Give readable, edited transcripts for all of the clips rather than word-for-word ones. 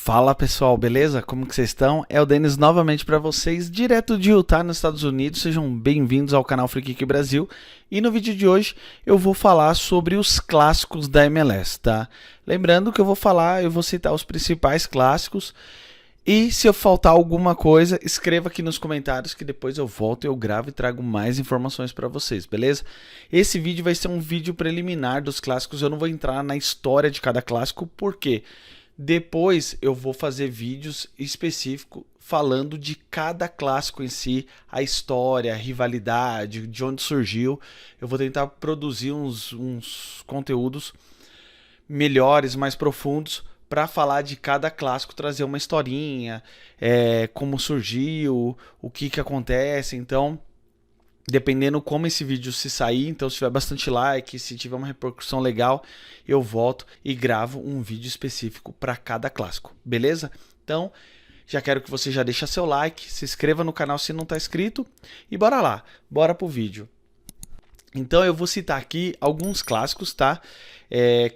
Fala pessoal, beleza? Como que vocês estão? É o Denis novamente para vocês, direto de Utah, nos Estados Unidos. Sejam bem-vindos ao canal Free Kick Brasil. E no vídeo de hoje eu vou falar sobre os clássicos da MLS, tá? Lembrando que eu vou citar os principais clássicos. E se eu faltar alguma coisa, escreva aqui nos comentários que depois eu volto, eu gravo e trago mais informações para vocês, beleza? Esse vídeo vai ser um vídeo preliminar dos clássicos, eu não vou entrar na história de cada clássico, por quê? Depois eu vou fazer vídeos específicos falando de cada clássico em si, a história, a rivalidade, de onde surgiu. Eu vou tentar produzir uns conteúdos melhores, mais profundos, para falar de cada clássico, trazer uma historinha, como surgiu, o que acontece. Então, dependendo como esse vídeo se sair, então se tiver bastante like, se tiver uma repercussão legal, eu volto e gravo um vídeo específico para cada clássico, beleza? Então, já quero que você já deixe seu like, se inscreva no canal se não está inscrito e bora lá, bora pro vídeo. Então eu vou citar aqui alguns clássicos, tá?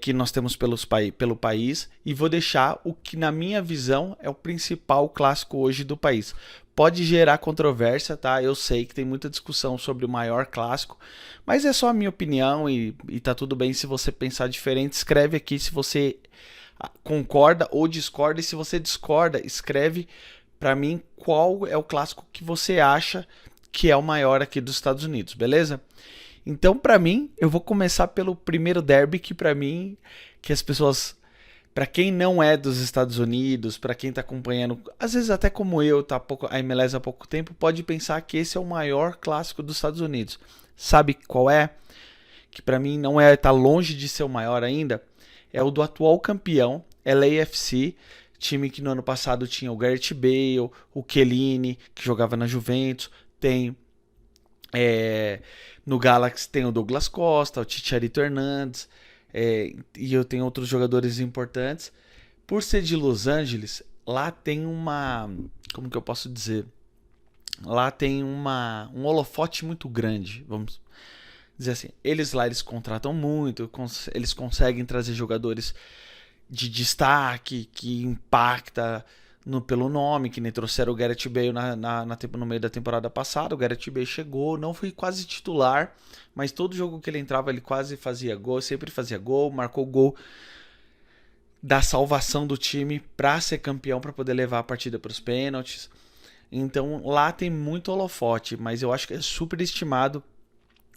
Que nós temos pelo país e vou deixar o que na minha visão é o principal clássico hoje do país. Pode gerar controvérsia, tá? Eu sei que tem muita discussão sobre o maior clássico, mas é só a minha opinião e tá tudo bem se você pensar diferente. Escreve aqui se você concorda ou discorda, e se você discorda, escreve para mim qual é o clássico que você acha que é o maior aqui dos Estados Unidos, beleza? Então, para mim, eu vou começar pelo primeiro derby, que para mim, que as pessoas, para quem não é dos Estados Unidos, para quem tá acompanhando, às vezes até como eu, a MLS há pouco tempo, pode pensar que esse é o maior clássico dos Estados Unidos. Sabe qual é? Que para mim não é, tá longe de ser o maior ainda. É o do atual campeão, LAFC, time que no ano passado tinha o Gareth Bale, o Chiellini, que jogava na Juventus, tem no Galaxy tem o Douglas Costa, o Chicharito Hernandes, e eu tenho outros jogadores importantes. Por ser de Los Angeles, lá tem como que eu posso dizer? Lá tem um holofote muito grande, vamos dizer assim. Eles contratam muito, eles conseguem trazer jogadores de destaque, que impacta pelo nome, que nem trouxeram o Gareth Bale no meio da temporada passada. O Gareth Bale chegou, não foi quase titular, mas todo jogo que ele entrava ele quase fazia gol, sempre fazia gol, marcou gol da salvação do time para ser campeão, para poder levar a partida para os pênaltis. Então lá tem muito holofote, mas eu acho que é super estimado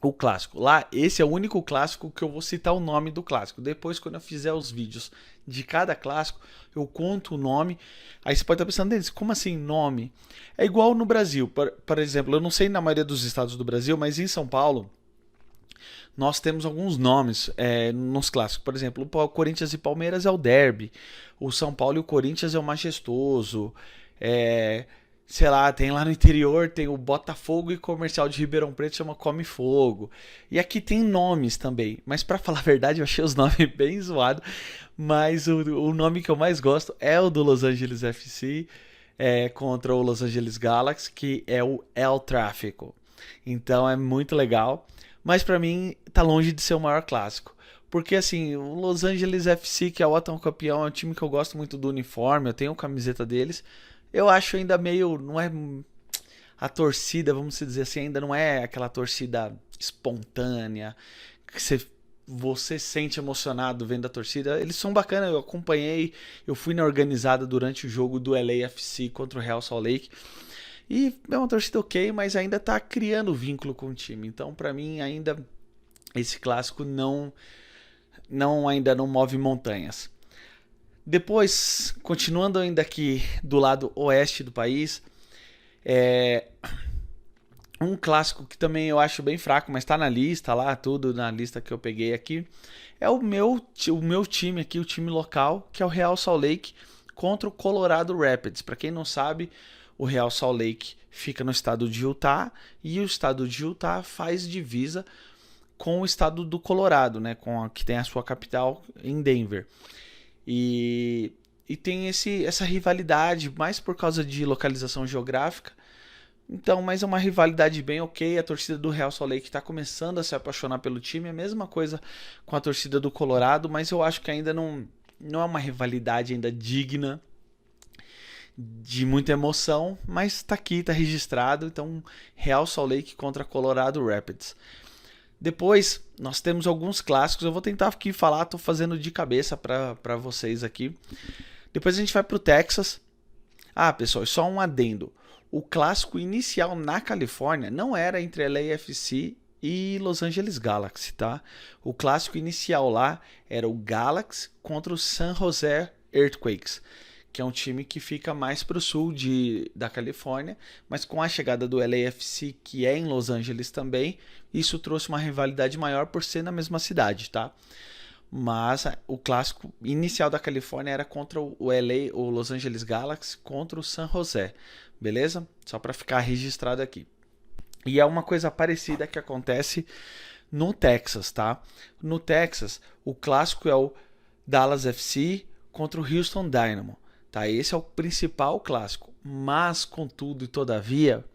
o clássico. Lá, esse é o único clássico que eu vou citar o nome do clássico. Depois, quando eu fizer os vídeos de cada clássico, eu conto o nome. Aí você pode estar pensando, Denis, como assim nome? É igual no Brasil. Por exemplo, eu não sei na maioria dos estados do Brasil, mas em São Paulo, nós temos alguns nomes nos clássicos. Por exemplo, o Corinthians e Palmeiras é o derby. O São Paulo e o Corinthians é o majestoso. Sei lá, tem lá no interior, tem o Botafogo e Comercial de Ribeirão Preto, chama Come Fogo. E aqui tem nomes também, mas pra falar a verdade eu achei os nomes bem zoados, mas o nome que eu mais gosto é o do Los Angeles FC, contra o Los Angeles Galaxy, que é o El Tráfico. Então é muito legal, mas pra mim tá longe de ser o maior clássico. Porque assim, o Los Angeles FC, que é o atual campeão, é um time que eu gosto muito do uniforme, eu tenho a camiseta deles. Eu acho ainda meio, não é a torcida, vamos dizer assim, ainda não é aquela torcida espontânea, que você sente emocionado vendo a torcida. Eles são bacanas, eu acompanhei, eu fui na organizada durante o jogo do LAFC contra o Real Salt Lake. E é uma torcida ok, mas ainda tá criando vínculo com o time. Então, pra mim, ainda esse clássico ainda não move montanhas. Depois, continuando ainda aqui do lado oeste do país, um clássico que também eu acho bem fraco, mas tá na lista lá, tudo na lista que eu peguei aqui, é o meu time aqui, o time local, que é o Real Salt Lake contra o Colorado Rapids. Para quem não sabe, o Real Salt Lake fica no estado de Utah e o estado de Utah faz divisa com o estado do Colorado, né, que tem a sua capital em Denver. E tem essa rivalidade, mais por causa de localização geográfica. Então, mas é uma rivalidade bem ok. A torcida do Real Salt Lake está começando a se apaixonar pelo time. É a mesma coisa com a torcida do Colorado, mas eu acho que ainda não é uma rivalidade ainda digna de muita emoção, mas tá aqui, tá registrado. Então, Real Salt Lake contra Colorado Rapids. Depois, nós temos alguns clássicos. Eu vou tentar aqui falar, tô fazendo de cabeça para vocês aqui. Depois a gente vai pro Texas. Ah, pessoal, só um adendo. O clássico inicial na Califórnia não era entre LAFC e Los Angeles Galaxy, tá? O clássico inicial lá era o Galaxy contra o San Jose Earthquakes, que é um time que fica mais para o sul da Califórnia, mas com a chegada do LAFC, que é em Los Angeles também, isso trouxe uma rivalidade maior por ser na mesma cidade, tá? Mas o clássico inicial da Califórnia era contra o LA, o Los Angeles Galaxy, contra o San Jose, beleza? Só para ficar registrado aqui. E é uma coisa parecida que acontece no Texas, tá? No Texas, o clássico é o Dallas FC contra o Houston Dynamo, tá? Esse é o principal clássico. Mas, contudo e todavia,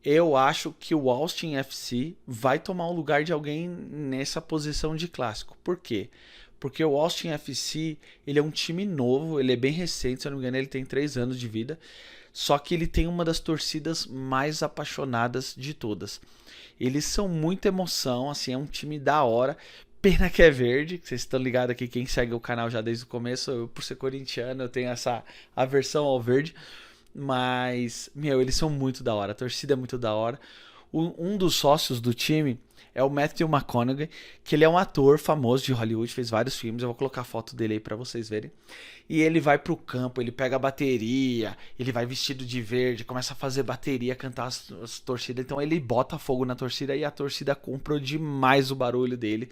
eu acho que o Austin FC vai tomar o lugar de alguém nessa posição de clássico. Por quê? Porque o Austin FC, ele é um time novo, ele é bem recente, se eu não me engano, ele tem 3 anos de vida. Só que ele tem uma das torcidas mais apaixonadas de todas. Eles são muita emoção, assim, é um time da hora. Pena que é verde, vocês estão ligados aqui, quem segue o canal já desde o começo, eu, por ser corintiano, eu tenho essa aversão ao verde. Mas, meu, eles são muito da hora, a torcida é muito da hora. Um dos sócios do time é o Matthew McConaughey, que ele é um ator famoso de Hollywood, fez vários filmes, eu vou colocar a foto dele aí pra vocês verem. E ele vai pro campo, ele pega a bateria, ele vai vestido de verde, começa a fazer bateria, cantar as torcidas. Então ele bota fogo na torcida e a torcida compra demais o barulho dele.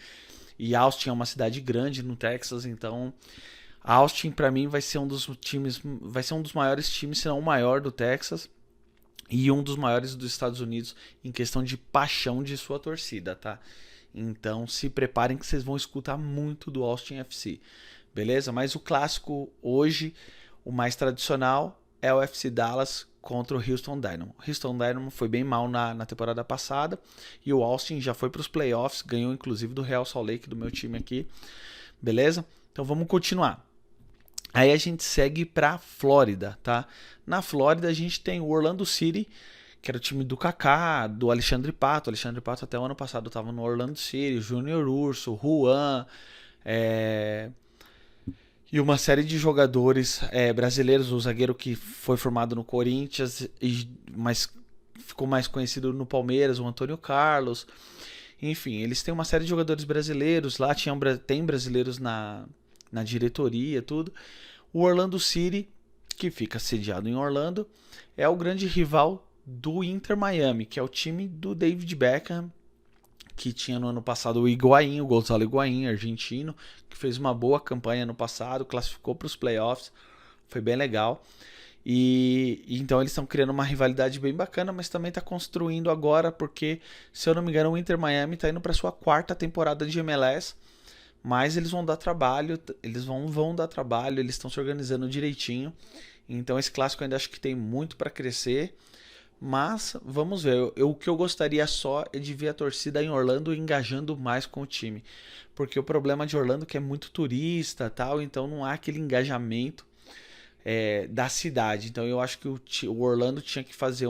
E Austin é uma cidade grande no Texas, então Austin pra mim vai ser um dos times, vai ser um dos maiores times, se não o maior do Texas. E um dos maiores dos Estados Unidos em questão de paixão de sua torcida, tá? Então se preparem que vocês vão escutar muito do Austin FC, beleza? Mas o clássico hoje, o mais tradicional, é o FC Dallas contra o Houston Dynamo. O Houston Dynamo foi bem mal na temporada passada e o Austin já foi para os playoffs, ganhou inclusive do Real Salt Lake, do meu time aqui, beleza? Então vamos continuar. Aí a gente segue para Flórida, tá? Na Flórida a gente tem o Orlando City, que era o time do Kaká, do Alexandre Pato. O Alexandre Pato até o ano passado estava no Orlando City, Júnior Urso, Juan, e uma série de jogadores brasileiros. O zagueiro que foi formado no Corinthians, mas ficou mais conhecido no Palmeiras, o Antônio Carlos. Enfim, eles têm uma série de jogadores brasileiros lá, tem brasileiros na diretoria, tudo. O Orlando City, que fica sediado em Orlando, é o grande rival do Inter Miami, que é o time do David Beckham, que tinha no ano passado o Higuaín, o Gonzalo Higuaín, argentino, que fez uma boa campanha no passado, classificou para os playoffs, foi bem legal. E então eles estão criando uma rivalidade bem bacana, mas também está construindo agora, porque, se eu não me engano, o Inter Miami está indo para sua 4ª temporada de MLS. Mas eles vão dar trabalho, eles vão dar trabalho, eles estão se organizando direitinho. Então esse clássico ainda acho que tem muito para crescer. Mas vamos ver, o que eu gostaria só é de ver a torcida em Orlando engajando mais com o time. Porque o problema de Orlando é que é muito turista, tal, então não há aquele engajamento da cidade. Então eu acho que o Orlando tinha que fazer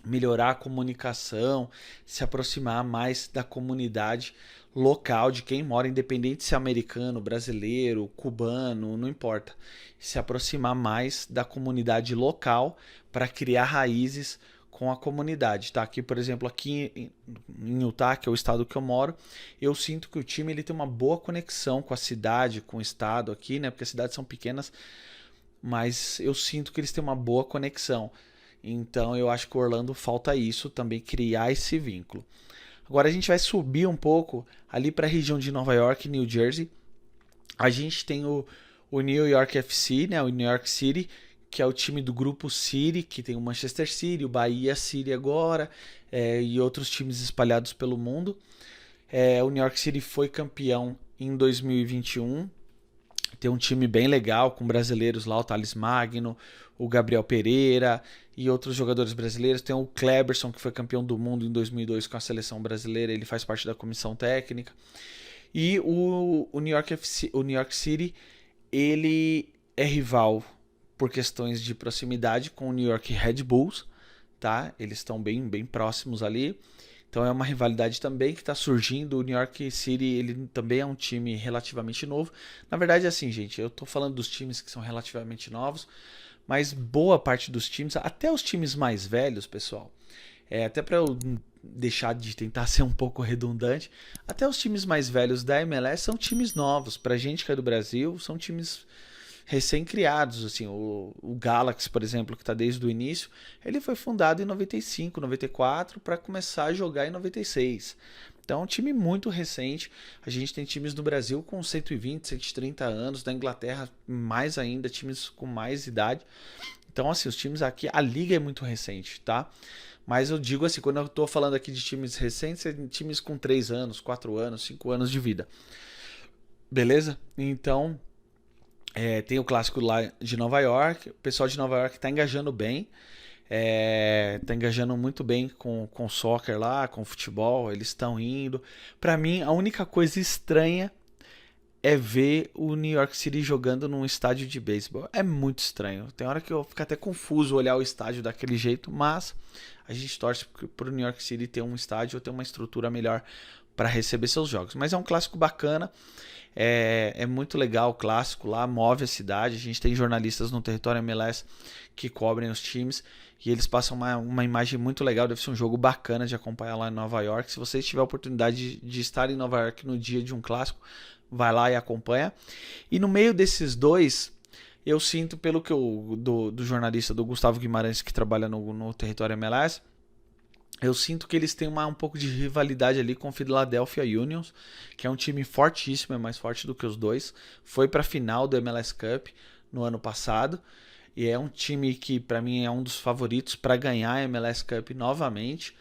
melhorar a comunicação, se aproximar mais da comunidade local, de quem mora, independente se é americano, brasileiro, cubano, não importa. Se aproximar mais da comunidade local para criar raízes com a comunidade, tá? Aqui, por exemplo, aqui em Utah, que é o estado que eu moro, eu sinto que o time ele tem uma boa conexão com a cidade, com o estado aqui, né? Porque as cidades são pequenas, mas eu sinto que eles têm uma boa conexão. Então eu acho que o Orlando falta isso, também criar esse vínculo. Agora a gente vai subir um pouco ali para a região de Nova York e New Jersey. A gente tem o New York FC, né, o New York City, que é o time do grupo City, que tem o Manchester City, o Bahia City agora, e outros times espalhados pelo mundo. O New York City foi campeão em 2021. Tem um time bem legal com brasileiros lá, o Thales Magno, o Gabriel Pereira e outros jogadores brasileiros. Tem o Kleberson, que foi campeão do mundo em 2002 com a seleção brasileira, ele faz parte da comissão técnica. E o New York City, ele é rival por questões de proximidade com o New York Red Bulls, tá? Eles estão bem próximos ali. Então é uma rivalidade também que está surgindo. O New York City, ele também é um time relativamente novo. Na verdade, assim, gente, eu estou falando dos times que são relativamente novos, mas boa parte dos times, até os times mais velhos, pessoal, até para eu deixar de tentar ser um pouco redundante, até os times mais velhos da MLS são times novos. Pra gente que é do Brasil, são times recém-criados, assim, o Galaxy, por exemplo, que está desde o início, ele foi fundado em 95, 94 para começar a jogar em 96. Então é um time muito recente. A gente tem times no Brasil com 120, 130 anos, na Inglaterra mais ainda, times com mais idade. Então, assim, os times aqui, a liga é muito recente, tá? Mas eu digo assim, quando eu tô falando aqui de times recentes, é times com 3 anos, 4 anos, 5 anos de vida. Beleza? Então, tem o clássico lá de Nova York. O pessoal de Nova York tá engajando bem. Tá engajando muito bem com o soccer lá, com o futebol. Eles estão indo. Pra mim, a única coisa estranha é ver o New York City jogando num estádio de beisebol. É muito estranho. Tem hora que eu fico até confuso olhar o estádio daquele jeito, mas a gente torce pro New York City ter um estádio ou ter uma estrutura melhor para receber seus jogos. Mas é um clássico bacana. É muito legal o clássico lá, move a cidade. A gente tem jornalistas no território MLS que cobrem os times e eles passam uma imagem muito legal. Deve ser um jogo bacana de acompanhar lá em Nova York. Se você tiver a oportunidade de estar em Nova York no dia de um clássico, vai lá e acompanha. E no meio desses dois, eu sinto, pelo que do jornalista do Gustavo Guimarães, que trabalha no território MLS, eu sinto que eles têm um pouco de rivalidade ali com o Philadelphia Unions, que é um time fortíssimo, é mais forte do que os dois. Foi para a final do MLS Cup no ano passado. E é um time que, para mim, é um dos favoritos para ganhar a MLS Cup novamente.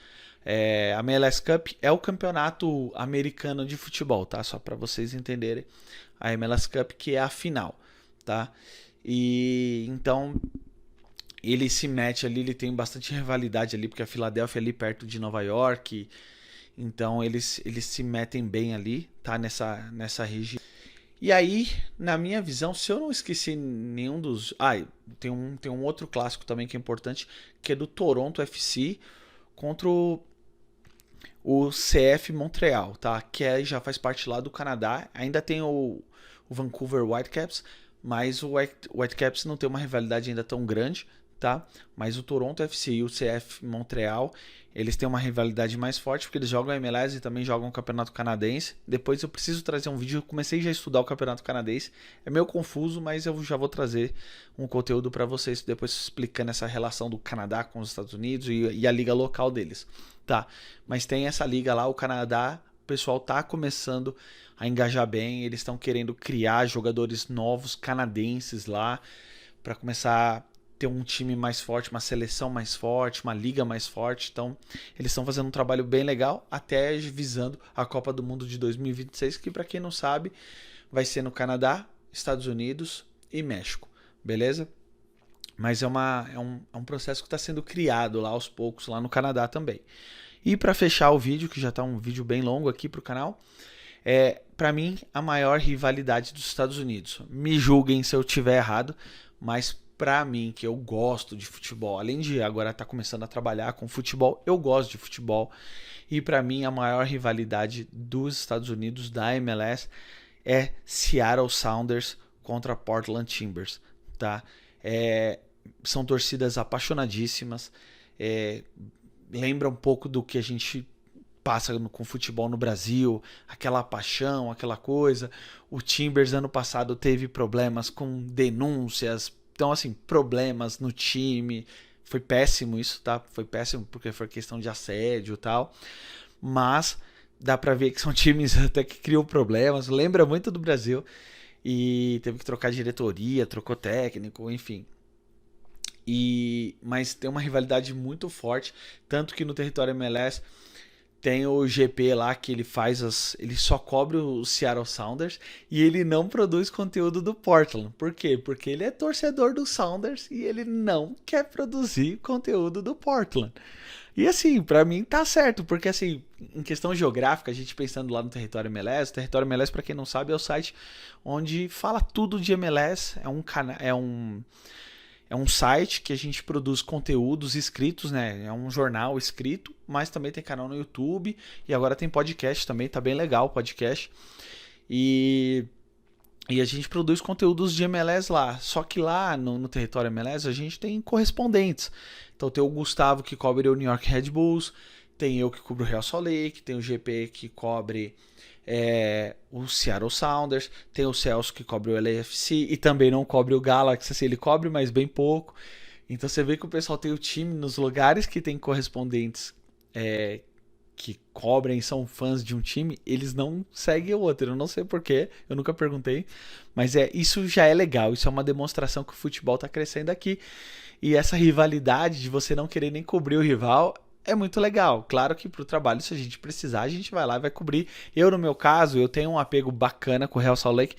A MLS Cup é o campeonato americano de futebol, tá? Só para vocês entenderem. A MLS Cup que é a final, tá? E então ele se mete ali, ele tem bastante rivalidade ali, porque a Filadélfia é ali perto de Nova York. Então eles se metem bem ali, tá? Nessa região. E aí, na minha visão, se eu não esqueci nenhum dos... tem um outro clássico também que é importante, que é do Toronto FC contra o CF Montreal, tá? Que já faz parte lá do Canadá. Ainda tem o Vancouver Whitecaps, mas o Whitecaps não tem uma rivalidade ainda tão grande, tá? Mas o Toronto FC e o CF Montreal, eles têm uma rivalidade mais forte, porque eles jogam a MLS e também jogam o Campeonato Canadense. Depois eu preciso trazer um vídeo, eu comecei já a estudar o Campeonato Canadense. É meio confuso, mas eu já vou trazer um conteúdo para vocês, depois explicando essa relação do Canadá com os Estados Unidos e a liga local deles, tá? Mas tem essa liga lá, o Canadá, o pessoal tá começando a engajar bem, eles estão querendo criar jogadores novos canadenses lá, para começar ter um time mais forte, uma seleção mais forte, uma liga mais forte. Então, eles estão fazendo um trabalho bem legal, até visando a Copa do Mundo de 2026, que, para quem não sabe, vai ser no Canadá, Estados Unidos e México, beleza? Mas é um processo que está sendo criado lá aos poucos, lá no Canadá também. E para fechar o vídeo, que já está um vídeo bem longo aqui para o canal, para mim, a maior rivalidade dos Estados Unidos. Me julguem se eu estiver errado, mas para mim, que eu gosto de futebol, além de agora estar começando a trabalhar com futebol, eu gosto de futebol. E para mim, a maior rivalidade dos Estados Unidos, da MLS, é Seattle Sounders contra Portland Timbers, tá? São torcidas apaixonadíssimas, lembra um pouco do que a gente passa com futebol no Brasil, aquela paixão, aquela coisa. O Timbers ano passado teve problemas com denúncias, então assim, problemas no time, foi péssimo isso, tá? Foi péssimo porque foi questão de assédio e tal, mas dá pra ver que são times até que criam problemas, lembra muito do Brasil, e teve que trocar diretoria, trocou técnico, enfim. Mas tem uma rivalidade muito forte, tanto que no território MLS tem o GP lá que ele só cobre o Seattle Sounders e ele não produz conteúdo do Portland. Por quê? Porque ele é torcedor do Sounders e ele não quer produzir conteúdo do Portland. E assim, pra mim tá certo, porque assim, em questão geográfica, a gente pensando lá no território MLS, o território MLS, pra quem não sabe, é o site onde fala tudo de MLS, É um site que a gente produz conteúdos escritos, né? É um jornal escrito, mas também tem canal no YouTube e agora tem podcast também, tá bem legal o podcast. E, e a gente produz conteúdos de MLS lá. Só que lá no território MLS a gente tem correspondentes. Então tem o Gustavo que cobre o New York Red Bulls, tem eu que cubro o Real Salt Lake, tem o GP que cobre o Seattle Sounders, tem o Celso que cobre o LAFC e também não cobre o Galaxy, assim, ele cobre, mas bem pouco. Então você vê que o pessoal tem o time nos lugares que tem correspondentes que cobrem, são fãs de um time, eles não seguem o outro. Eu não sei porquê, eu nunca perguntei, mas isso já é legal, isso é uma demonstração que o futebol está crescendo aqui. E essa rivalidade de você não querer nem cobrir o rival é muito legal. Claro que pro trabalho, se a gente precisar, a gente vai lá e vai cobrir. Eu, no meu caso, eu tenho um apego bacana com o Real Salt Lake,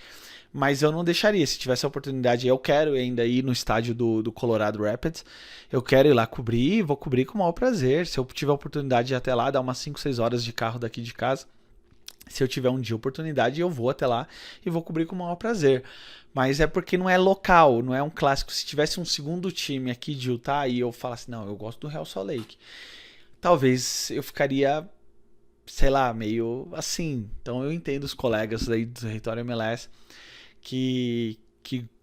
mas eu não deixaria. Se tivesse a oportunidade, eu quero ainda ir no estádio do Colorado Rapids. Eu quero ir lá cobrir, vou cobrir com o maior prazer. Se eu tiver a oportunidade de ir até lá, dar umas 5, 6 horas de carro daqui de casa. Se eu tiver um dia oportunidade, eu vou até lá e vou cobrir com o maior prazer. Mas é porque não é local, não é um clássico. Se tivesse um segundo time aqui de Utah e eu falasse, não, eu gosto do Real Salt Lake, talvez eu ficaria, sei lá, meio assim. Então eu entendo os colegas aí do território MLS que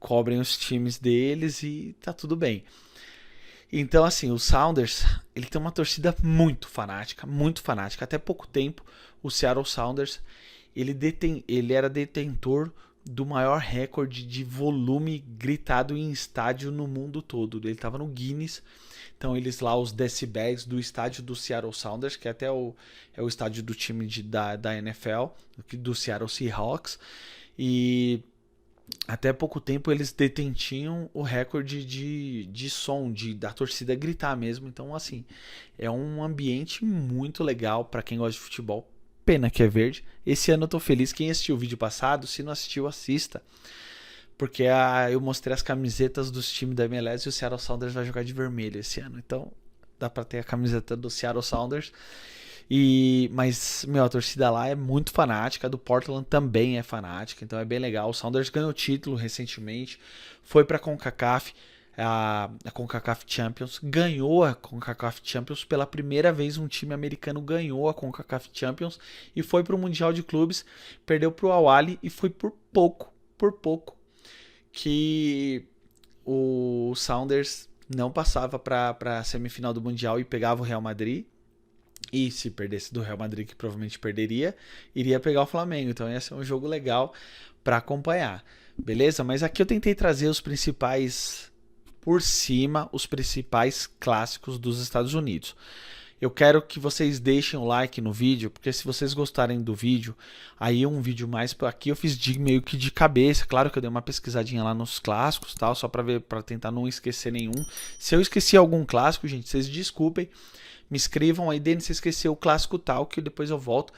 cobrem os times deles e tá tudo bem. Então, assim, o Sounders, ele tem uma torcida muito fanática, muito fanática. Até pouco tempo, o Seattle Sounders, ele era detentor do maior recorde de volume gritado em estádio no mundo todo. Ele estava no Guinness. Então, eles lá, os decibéis do estádio do Seattle Sounders, que até é o estádio do time da NFL, do Seattle Seahawks. E até pouco tempo eles detinham o recorde de som, da torcida gritar mesmo. Então, assim, é um ambiente muito legal para quem gosta de futebol. Pena que é verde. Esse ano eu tô feliz. Quem assistiu o vídeo passado, se não assistiu, assista. Porque eu mostrei as camisetas dos times da MLS e o Seattle Sounders vai jogar de vermelho esse ano. Então, dá para ter a camiseta do Seattle Sounders. Mas, a torcida lá é muito fanática, a do Portland também é fanática, então é bem legal. O Sounders ganhou o título recentemente, foi para a CONCACAF, a CONCACAF Champions, ganhou a CONCACAF Champions pela primeira vez. Um time americano ganhou a CONCACAF Champions e foi para o Mundial de Clubes, perdeu para o Al-Ahly e foi por pouco que o Sounders não passava para a semifinal do Mundial e pegava o Real Madrid. E se perdesse do Real Madrid, que provavelmente perderia, iria pegar o Flamengo. Então ia ser um jogo legal para acompanhar. Beleza? Mas aqui eu tentei trazer os principais, por cima, os principais clássicos dos Estados Unidos. Eu quero que vocês deixem o like no vídeo, porque se vocês gostarem do vídeo, aí um vídeo mais aqui eu fiz meio que de cabeça. Claro que eu dei uma pesquisadinha lá nos clássicos, tal, só para tentar não esquecer nenhum. Se eu esqueci algum clássico, gente, vocês desculpem. Me escrevam aí dentro se esquecer o clássico tal, que depois eu volto.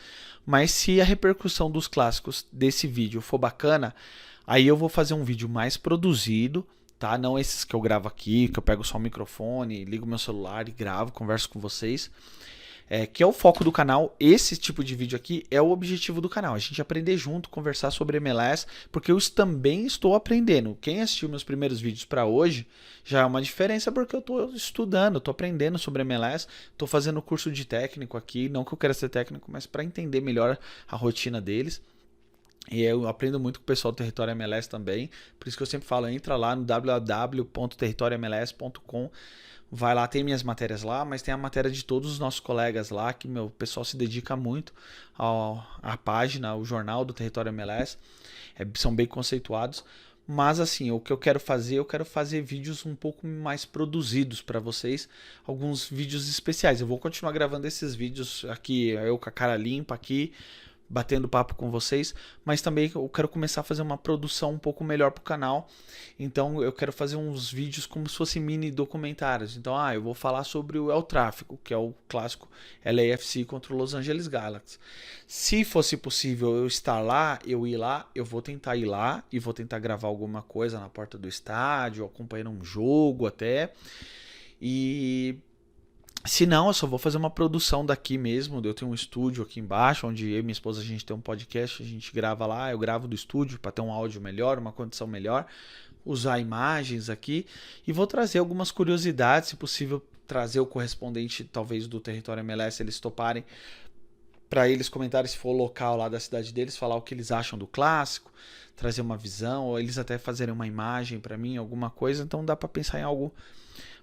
Mas se a repercussão dos clássicos desse vídeo for bacana, aí eu vou fazer um vídeo mais produzido, tá? Não esses que eu gravo aqui, que eu pego só o microfone, ligo meu celular e gravo, converso com vocês. Que é o foco do canal. Esse tipo de vídeo aqui é o objetivo do canal, a gente aprender junto, conversar sobre MLS, porque eu também estou aprendendo. Quem assistiu meus primeiros vídeos para hoje já é uma diferença, porque eu estou estudando, estou aprendendo sobre MLS, estou fazendo curso de técnico aqui, não que eu queira ser técnico, mas para entender melhor a rotina deles. E eu aprendo muito com o pessoal do Território MLS também, por isso que eu sempre falo, entra lá no www.territoriomls.com. Vai lá, tem minhas matérias lá, mas tem a matéria de todos os nossos colegas lá, que o pessoal se dedica muito à página, ao jornal do Território MLS, são bem conceituados. Mas assim, o que eu quero fazer vídeos um pouco mais produzidos para vocês, alguns vídeos especiais. Eu vou continuar gravando esses vídeos aqui, eu com a cara limpa aqui, batendo papo com vocês, mas também eu quero começar a fazer uma produção um pouco melhor pro canal. Então eu quero fazer uns vídeos como se fossem mini documentários. Então, eu vou falar sobre o El Tráfico, que é o clássico LAFC contra o Los Angeles Galaxy. Se fosse possível eu estar lá, eu ir lá, eu vou tentar ir lá e vou tentar gravar alguma coisa na porta do estádio, acompanhando um jogo até. Se não, eu só vou fazer uma produção daqui mesmo. Eu tenho um estúdio aqui embaixo, onde eu e minha esposa a gente tem um podcast, a gente grava lá, eu gravo do estúdio para ter um áudio melhor, uma condição melhor. usar imagens aqui e vou trazer algumas curiosidades, se possível trazer o correspondente talvez do território MLS, eles toparem, para eles comentarem se for o local lá da cidade deles, falar o que eles acham do clássico, trazer uma visão, ou eles até fazerem uma imagem para mim, alguma coisa. Então dá para pensar em algo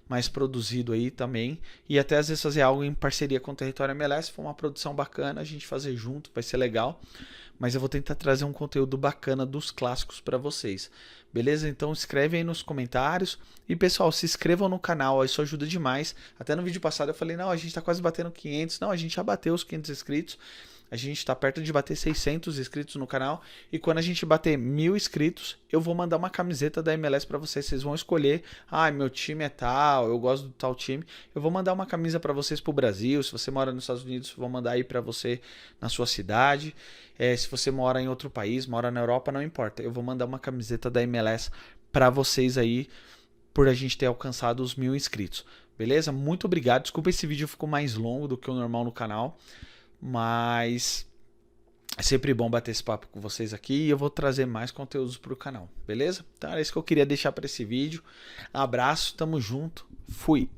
mais produzido aí também, e até às vezes fazer algo em parceria com o Território MLS, se for uma produção bacana, a gente fazer junto, vai ser legal. Mas eu vou tentar trazer um conteúdo bacana dos clássicos para vocês. Beleza? Então escreve aí nos comentários. E pessoal, se inscrevam no canal, isso ajuda demais. Até no vídeo passado eu falei, não, a gente está quase batendo 500. Não, a gente já bateu os 500 inscritos. A gente está perto de bater 600 inscritos no canal. E quando a gente bater 1000 inscritos, eu vou mandar uma camiseta da MLS para vocês. Vocês vão escolher, meu time é tal, eu gosto do tal time. Eu vou mandar uma camisa para vocês pro Brasil. Se você mora nos Estados Unidos, vou mandar aí para você na sua cidade. Se você mora em outro país, mora na Europa, não importa. Eu vou mandar uma camiseta da MLS para vocês aí, por a gente ter alcançado os 1000 inscritos. Beleza? Muito obrigado. Desculpa, esse vídeo ficou mais longo do que o normal no canal. Mas é sempre bom bater esse papo com vocês aqui e eu vou trazer mais conteúdos para o canal, beleza? Então era isso que eu queria deixar para esse vídeo. Abraço, tamo junto, fui!